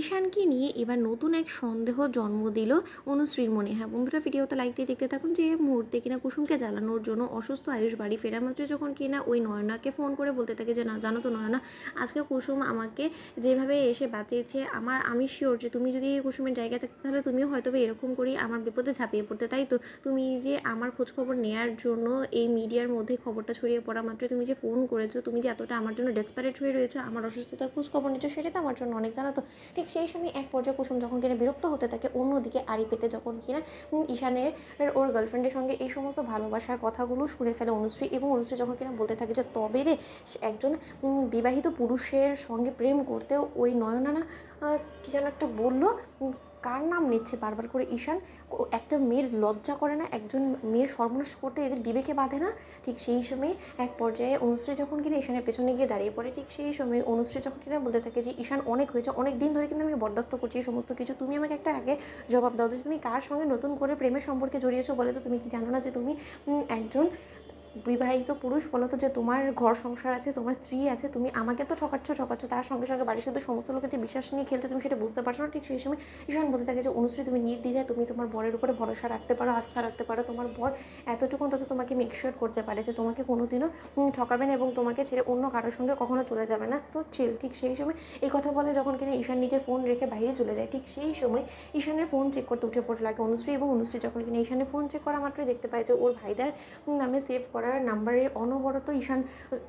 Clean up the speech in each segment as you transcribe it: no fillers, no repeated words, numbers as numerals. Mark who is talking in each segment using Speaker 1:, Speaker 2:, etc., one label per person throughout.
Speaker 1: ঈশানকে নিয়ে এবার নতুন এক সন্দেহ জন্ম দিল অনুশ্রীর মনে। হ্যাঁ বন্ধুরা, ভিডিওতে লাইক দিয়ে দেখতে থাকুন যে মুহূর্তে কিনা কুসুমকে জ্বালানোর জন্য অসুস্থ আয়ুষ বাড়ি ফেরা মাত্র যখন কিনা ওই নয়নাকে ফোন করে বলতে থাকে যে না জানো তো নয়না, আজকে কুসুম আমাকে যেভাবে এসে বাঁচিয়েছে, আমি শিওর যে তুমি যদি কুসুমের জায়গায় থাকতে তাহলে তুমিও হয়তো এরকম করেই আমার বিপদে ঝাঁপিয়ে পড়তে। তাই তো তুমি যে আমার খোঁজখবর নেওয়ার জন্য এই মিডিয়ার মধ্যে খবরটা ছড়িয়ে পড়া মাত্র তুমি যে ফোন করেছো, তুমি যে এতটা আমার জন্য ডেসপারেট হয়ে রয়েছো, আমার অসুস্থতার খোঁজখবর নিচ্ছ, সেটা তো আমার জন্য অনেক, জানো তো। ঠিক সেই সময় এক পর্যায়ে কুসুম যখন কিনা বিরক্ত হতে থাকে, অন্যদিকে আড়ি পেতে যখন কিনা ঈশানের ওর গার্লফ্রেন্ডের সঙ্গে এই সমস্ত ভালোবাসার কথাগুলো শুনে ফেলে অনুশ্রী, এবং অনুশ্রী যখন কিনা বলতে থাকে যে তবে রে একজন বিবাহিত পুরুষের সঙ্গে প্রেম করতেও ওই নয়না না কী যেন একটা বললো, কার নাম নিচ্ছে বারবার করে ঈশান, একটা মেয়ের লজ্জা করে না, একজন মেয়ের সর্বনাশ করতে এদের বিবেকে বাঁধে না। ঠিক সেই সময় এক পর্যায়ে অনুশ্রী যখন কিনা ঈশানের পেছনে গিয়ে দাঁড়িয়ে পড়ে, ঠিক সেই সময় অনুশ্রী যখন কিনা বলতে থাকে যে ঈশান অনেক হয়েছে, অনেক দিন ধরে কিন্তু আমি বরদাস্ত করছি এই সমস্ত কিছু, তুমি আমাকে একটা আগে জবাব দাও, তুমি কার সঙ্গে নতুন করে প্রেমের সম্পর্কে জড়িয়েছো বলে, তো তুমি কি জানো না যে তুমি একজন বিবাহিত পুরুষ, বলো তো, যে তোমার ঘর সংসার আছে, তোমার স্ত্রী আছে, তুমি আমাকে তো ঠকাচ্ছ, তার সঙ্গে সঙ্গে বাড়ির সাথে সমস্ত লোকেদের বিশ্বাস নিয়ে খেলছো, তুমি সেটা বুঝতে পারছো না। ঠিক সেই সময় ঈশান বলতে থাকে যে অনুশ্রী তুমি নির্দ্বিধায় তুমি তোমার বরের উপরে ভরসা রাখতে পারো, আস্থা রাখতে পারো, তোমার বর এতটুকু অন্তত তোমাকে মেকশিওর করতে পারে যে তোমাকে কোনোদিনও ঠকাবে না এবং তোমাকে ছেড়ে অন্য কারোর সঙ্গে কখনো চলে যাবে না, সো চিল। ঠিক সেই সময় এই কথা বলে যখন কিনা ঈশান নিজের ফোন রেখে বাইরে চলে যায়, ঠিক সেই সময় ঈশানের ফোন চেক করতে উঠে পড়ে লাগে অনুশ্রী, এবং অনুশ্রী যখন কিনা ঈশানের ফোন চেক করা মাত্রই দেখতে পায় যে ওর ভাইদার নামে সেভ করা নাম্বারের অনবরত ঈশান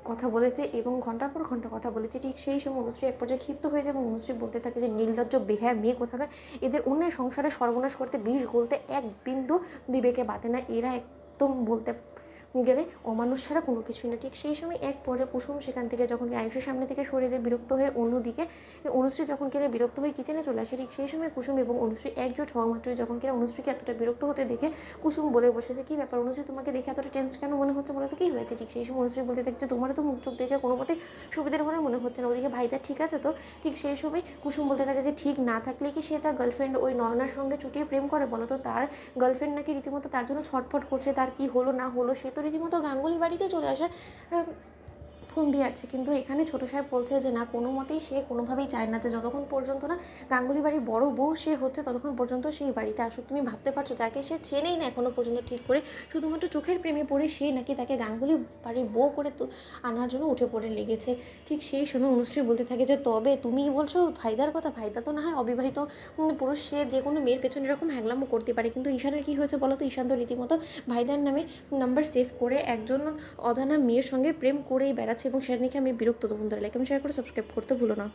Speaker 1: কথা বলেছে এবং ঘন্টার পর ঘন্টা কথা বলেছে। ঠিক সেই সময় অনুশ্রী এক পর্যায়ে ক্ষিপ্ত হয়ে যায় এবং অনুশ্রী বলতে থাকে যে নির্লজ্জ বেহায়া মেয়ে কোথাকার, এদের অন্যের সংসারে সর্বনাশ করতে, বিষ গলতে এক বিন্দু বিবেকে বাঁধে না, এরা একদম বলতে গেলে অমানুষ ছাড়া কোনো কিছুই না। ঠিক সেই সময় এক পর্যায়ে কুসুম সেখান থেকে যখন আয়ুষের সামনে থেকে সরে যায় বিরক্ত হয়ে, অন্যদিকে অনুশ্রী যখন কিনা বিরক্ত হয়ে কিচেনে চলে আসে, ঠিক সেই সময় কুসুম এবং অনুশ্রী একজোট হওয়া মাত্রই যখন কিনা অনুশ্রীকে এতটা বিরক্ত হতে দেখে কুসুম বলে বসেছে, কী ব্যাপার অনুশ্রী, তোমাকে দেখে এতটা টেন্স কেন মনে হচ্ছে, বলে তো কী হয়েছে। ঠিক সেই সময় অনুশ্রী বলতে দেখছে তোমারও তো মুখ চোখ দেখে কোনো মতেই সুবিধার বলে মনে হচ্ছে না, ওদিকে ভাইটা ঠিক আছে তো। ঠিক সেই সময় কুসুম বলতে থাকে যে ঠিক না থাকলে কি সে তার গার্লফ্রেন্ড ওই নয়নার সঙ্গে চুটিয়ে প্রেম করে, বলো তো, তার গার্লফ্রেন্ড নাকি রীতিমতো তার জন্য ছটফট করছে, তার কি হলো না হলো, সে তো রীতিমতো গাঙ্গুলি বাড়িতে চলে আসার ফোন দিয়ে আছে। কিন্তু এখানে ছোটো সাহেব বলছে যে না, কোনো মতেই সে কোনোভাবেই চায় না যে যতক্ষণ পর্যন্ত না গাঙ্গুলি বাড়ির বড় বউ সে হচ্ছে ততক্ষণ পর্যন্ত সেই বাড়িতে আসুক। তুমি ভাবতে পারছো, যাকে সে চেনেই না এখনও পর্যন্ত ঠিক করে, শুধুমাত্র চোখের প্রেমে পড়ে সে নাকি তাকে গাঙ্গুলি বাড়ির বউ করে তো আনার জন্য উঠে পড়ে লেগেছে। ঠিক সেই সময় অনুশ্রী বলতে থাকে যে তবে তুমিই বলছো ভাইদার কথা, ভাইদা তো না হয় অবিবাহিত পুরুষ, সে যে কোনো মেয়ের পেছনে এরকম হ্যাংলামো করতে পারে, কিন্তু ঈশানের কী হয়েছে বলো তো, ঈশান তো রীতিমতো ভাইদার নামে নাম্বার সেভ করে একজন অজানা মেয়ের সঙ্গে প্রেম করেই বেড়াচ্ছে, এবং সেটা নিয়ে আমি বিরক্ত। তো বন্ধুরা লাইক এবং শেয়ার করে সাবস্ক্রাইব করতে ভুলো না।